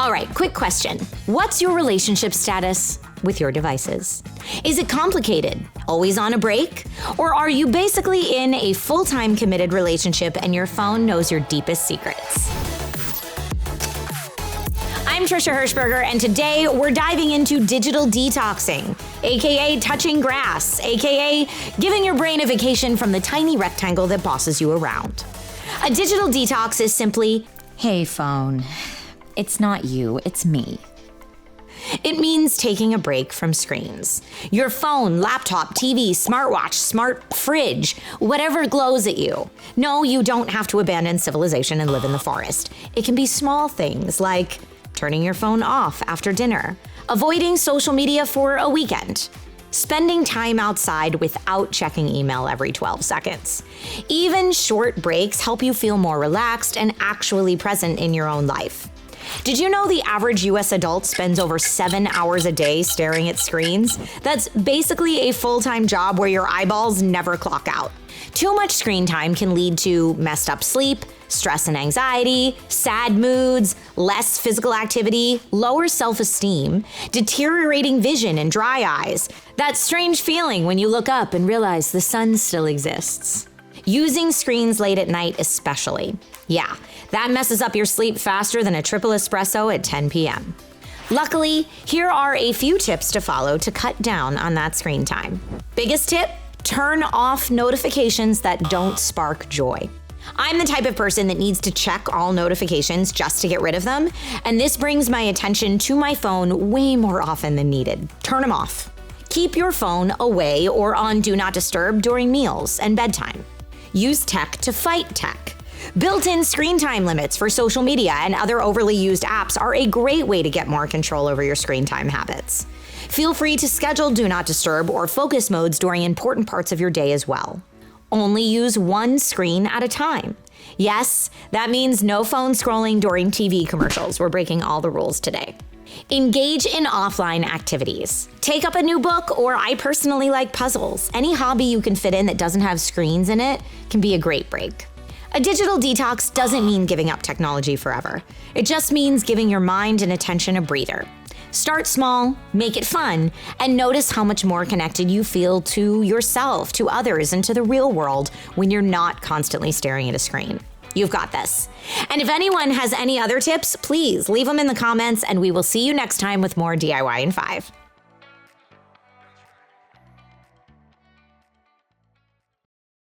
All right, quick question. What's your relationship status with your devices? Is it complicated? Always on a break? Or are you basically in a full-time committed relationship and your phone knows your deepest secrets? I'm Trisha Hirschberger, and today we're diving into digital detoxing, aka touching grass, aka giving your brain a vacation from the tiny rectangle that bosses you around. A digital detox is simply, hey phone, it's not you, it's me. It means taking a break from screens. Your phone, laptop, TV, smartwatch, smart fridge, whatever glows at you. No, you don't have to abandon civilization and live in the forest. It can be small things like turning your phone off after dinner, avoiding social media for a weekend, spending time outside without checking email every 12 seconds. Even short breaks help you feel more relaxed and actually present in your own life. Did you know the average US adult spends over 7 hours a day staring at screens? That's basically a full-time job where your eyeballs never clock out. Too much screen time can lead to messed up sleep, stress and anxiety, sad moods, less physical activity, lower self-esteem, deteriorating vision and dry eyes. That strange feeling when you look up and realize the sun still exists. Using screens late at night especially. Yeah, that messes up your sleep faster than a triple espresso at 10 p.m. Luckily, here are a few tips to follow to cut down on that screen time. Biggest tip? Turn off notifications that don't spark joy. I'm the type of person that needs to check all notifications just to get rid of them, and this brings my attention to my phone way more often than needed. Turn them off. Keep your phone away or on Do Not Disturb during meals and bedtime. Use tech to fight tech. Built-in screen time limits for social media and other overly used apps are a great way to get more control over your screen time habits. Feel free to schedule Do Not Disturb or focus modes during important parts of your day as well. Only use one screen at a time. Yes, that means no phone scrolling during TV commercials. We're breaking all the rules today. Engage in offline activities. Take up a new book, or I personally like puzzles. Any hobby you can fit in that doesn't have screens in it can be a great break. A digital detox doesn't mean giving up technology forever. It just means giving your mind and attention a breather. Start small, make it fun, and notice how much more connected you feel to yourself, to others, and to the real world when you're not constantly staring at a screen. You've got this. And if anyone has any other tips, please leave them in the comments, and we will see you next time with more DIY in 5.